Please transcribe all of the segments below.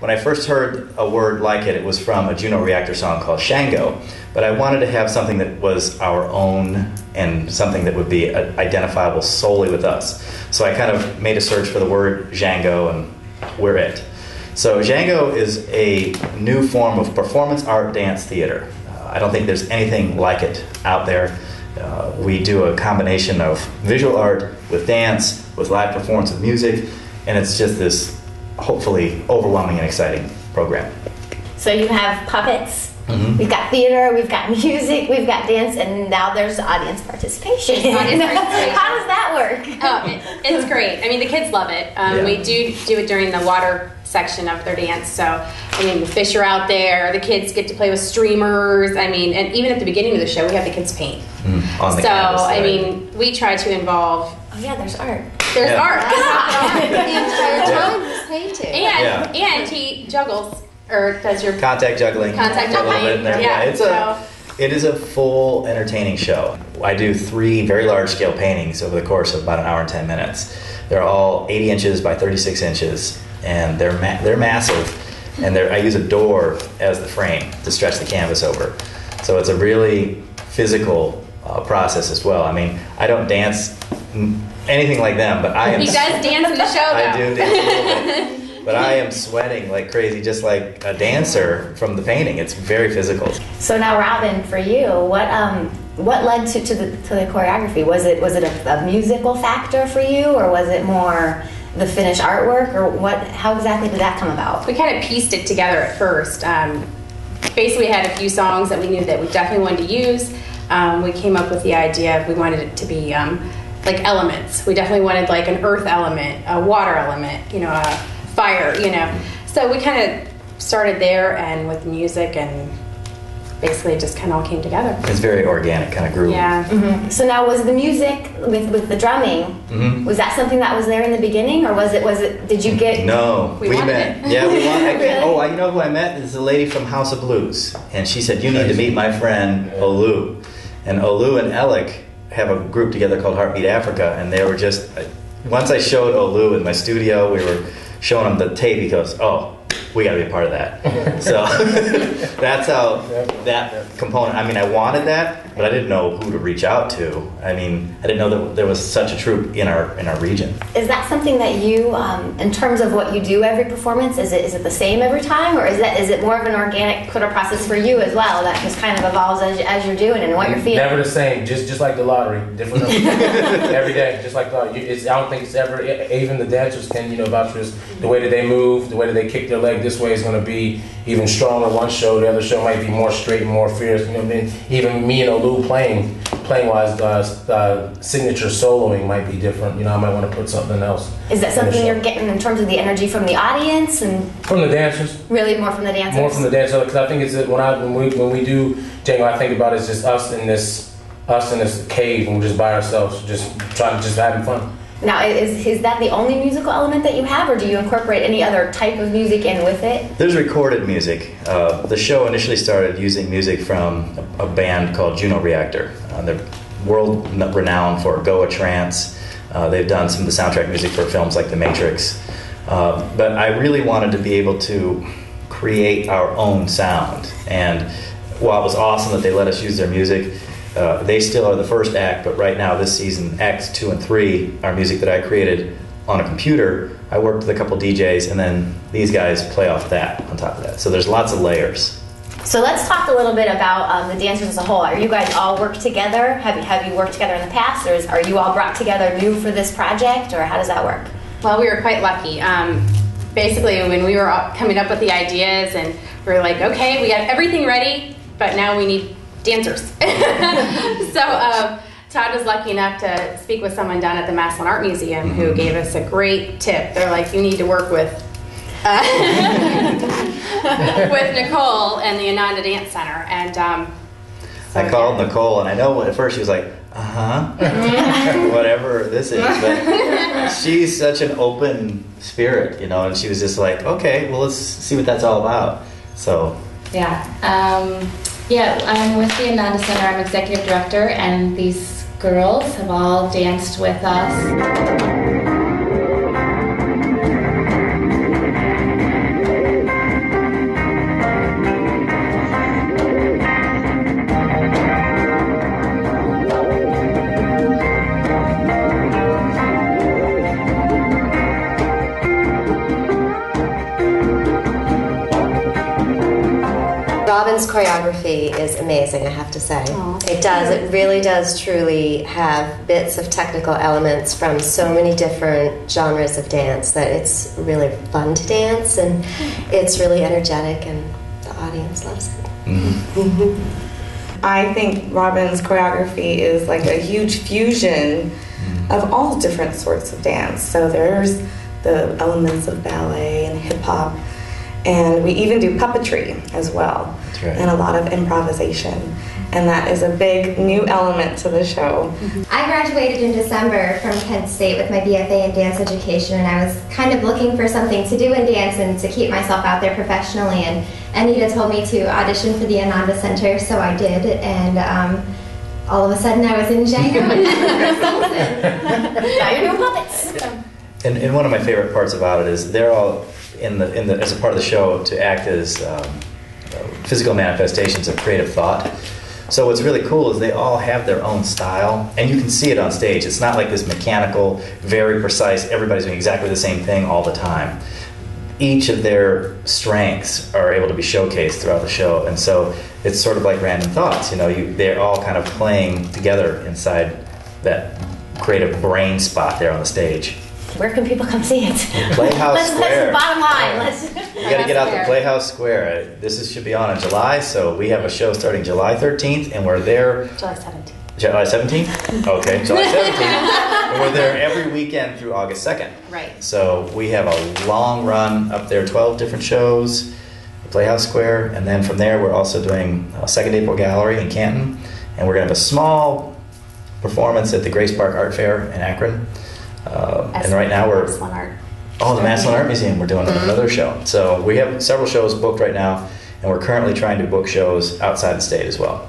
when I first heard a word like it, it was from a Juno Reactor song called XainGO. But I wanted to have something that was our own and something that would be identifiable solely with us. So I kind of made a search for the word XainGO, and we're it. So XainGO is a new form of performance art dance theater. I don't think there's anything like it out there. We do a combination of visual art with dance, with live performance of music, and it's just this hopefully overwhelming and exciting program. So you have puppets, Mm-hmm. we've got theater, we've got music, we've got dance, and now there's audience participation. Audience participation. How does that work? Oh, it's great. I mean, the kids love it. Yeah. We do it during the water section of their dance. So, I mean, the fish are out there. The kids get to play with streamers. I mean, and even at the beginning of the show, we have the kids paint. On the so, canvas, I right. mean, we try to involve. Oh yeah, there's art. There's Yeah. art. The entire time he's painting. And he juggles or does your Contact juggling. Contact A little bit in there. juggling. It is a full entertaining show. I do 3 very large scale paintings over the course of about an hour and 10 minutes. They're all 80 inches by 36 inches, and they're massive. And I use a door as the frame to stretch the canvas over. So it's a really physical process as well. I mean, I don't dance anything like them, but I am. He does dance in the show, though. I do dance a little bit. But I am sweating like crazy, just like a dancer from the painting. It's very physical. So now, Robin, for you, what led to the choreography? Was it a musical factor for you, or was it more the finished artwork, or what? How exactly did that come about? We kind of pieced it together at first. Basically, we had a few songs that we knew that we definitely wanted to use. We came up with the idea. We wanted it to be like elements. We definitely wanted like an earth element, a water element, a fire, So we kind of started there, and with music, and basically it just kind of all came together. It's very organic, kind of groove. Yeah. Mm-hmm. So now, was the music with the drumming? Was that something that was there in the beginning, or was it? Did you get? No, We met. wanted it. Yeah, we wanted. Really? Oh, you know who I met? Is a lady from House of Blues, and she said you need to meet my friend Olu, and Olu and Alec have a group together called Heartbeat Africa, and they were just. Once I showed Olu in my studio, we were showing him the tape. He goes, "Oh, we got to be a part of that." So that's how that component. I mean, I wanted that, but I didn't know who to reach out to. I mean, I didn't know that there was such a troupe in our region. Is that something that you, in terms of what you do every performance, is it the same every time, or is it more of an organic process for you as well that just kind of evolves as you're doing it and what you're feeling? Never the same, just like the lottery, different every day, just like the. I don't think it's ever. Even the dancers can vouch for this. The way that they move, the way that they kick their leg this way is going to be even stronger. One show, the other show might be more straight and more fierce. You know what I mean? Even me and Olu playing wise, the signature soloing might be different. I might want to put something else. Is that something you're getting in terms of the energy from the audience and from the dancers? Really, more from the dancers. More from the dancers, because I think it's that when we do XainGO, I think about it, it's just us in this cave and we're just by ourselves, just having fun. Now, is that the only musical element that you have, or do you incorporate any other type of music in with it? There's recorded music. The show initially started using music from a band called Juno Reactor. They're world renowned for Goa trance. They've done some of the soundtrack music for films like The Matrix. But I really wanted to be able to create our own sound. And while it was awesome that they let us use their music, they still are the first act, but right now this season, Acts 2 and 3 are music that I created on a computer. I worked with a couple DJs, and then these guys play off that on top of that. So there's lots of layers. So let's talk a little bit about the dancers as a whole. Are you guys all worked together? Have you worked together in the past, or are you all brought together new for this project, or how does that work? Well, we were quite lucky. Basically, when we were coming up with the ideas, and we were like, okay, we got everything ready, but now we need dancers. So Todd was lucky enough to speak with someone down at the Akron Art Museum who gave us a great tip. They're like, you need to work with with Nicole and the Ananda Dance Center. And I called Nicole, and I know at first she was like, whatever this is, but she's such an open spirit, and she was just like, okay, well, let's see what that's all about. So I'm with the Ananda Center. I'm executive director, and these girls have all danced with us. Robin's choreography is amazing, I have to say. Aww. It does. It really does truly have bits of technical elements from so many different genres of dance that it's really fun to dance, and it's really energetic, and the audience loves it. I think Robin's choreography is like a huge fusion of all different sorts of dance. So there's the elements of ballet and hip hop, and we even do puppetry as well. That's right. And a lot of improvisation. And that is a big new element to the show. I graduated in December from Kent State with my BFA in dance education, and I was kind of looking for something to do in dance and to keep myself out there professionally, and Anita told me to audition for the Ananda Center, so I did, and all of a sudden I was in XainGO and Now you're doing puppets. And one of my favorite parts about it is they're all in the as a part of the show to act as physical manifestations of creative thought. So what's really cool is they all have their own style, and you can see it on stage. It's not like this mechanical, very precise, everybody's doing exactly the same thing all the time. Each of their strengths are able to be showcased throughout the show, and so it's sort of like random thoughts. You know, they're all kind of playing together inside that creative brain spot there on the stage. Where can people come see it? Playhouse Square. Bottom line. You got to get out to Playhouse Square. Should be on in July, so we have a show starting July 13th, and we're there. July 17th. July 17th? Okay, July 17th. And we're there every weekend through August 2nd. Right. So we have a long run up there, 12 different shows, Playhouse Square, and then from there we're also doing a Second April Gallery in Canton, and we're going to have a small performance at the Grace Park Art Fair in Akron. And right now we're... the Maslin Art Museum, we're doing another show. So we have several shows booked right now, and we're currently trying to book shows outside the state as well.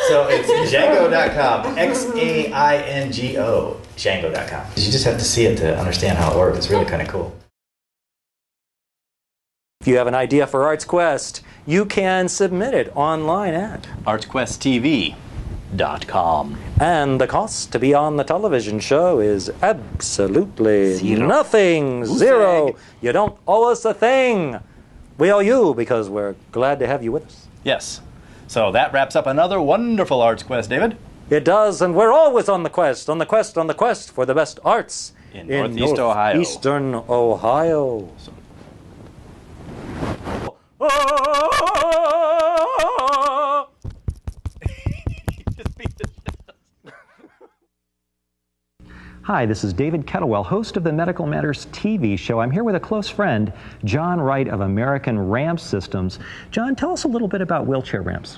So it's XainGO.com, XainGO, XainGO.com. You just have to see it to understand how it works. It's really kind of cool. If you have an idea for Arts Quest, you can submit it online at ArtsQuestTV.com. And the cost to be on the television show is absolutely nothing. Zero. You don't owe us a thing. We owe you because we're glad to have you with us. Yes. So that wraps up another wonderful Arts Quest, David. It does, and we're always on the quest for the best arts in Northeast Ohio. Northeastern Ohio. Hi, this is David Kettlewell, host of the Medical Matters TV show. I'm here with a close friend, John Wright of American Ramp Systems. John, tell us a little bit about wheelchair ramps.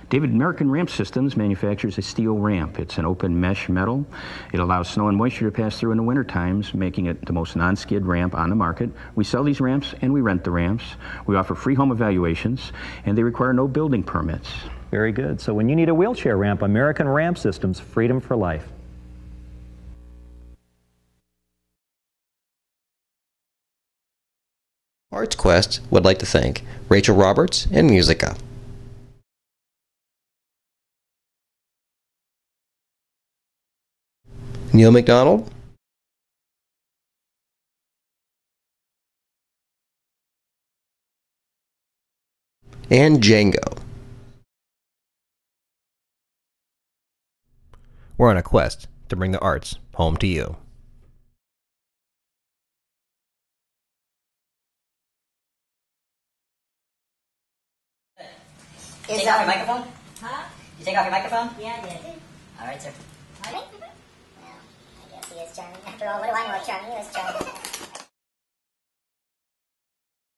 David, American Ramp Systems manufactures a steel ramp. It's an open mesh metal. It allows snow and moisture to pass through in the winter times, making it the most non-skid ramp on the market. We sell these ramps and we rent the ramps. We offer free home evaluations, and they require no building permits. Very good. So when you need a wheelchair ramp, American Ramp Systems, freedom for life. Arts Quest would like to thank Rachel Roberts and Musica. Neil MacDonald, and XainGO. We're on a quest to bring the arts home to you. You take off your microphone? Huh? You take off your microphone? Yeah, I did. All right, sir. Well, I guess he is charming. After all, what do I know of charming? He was charming.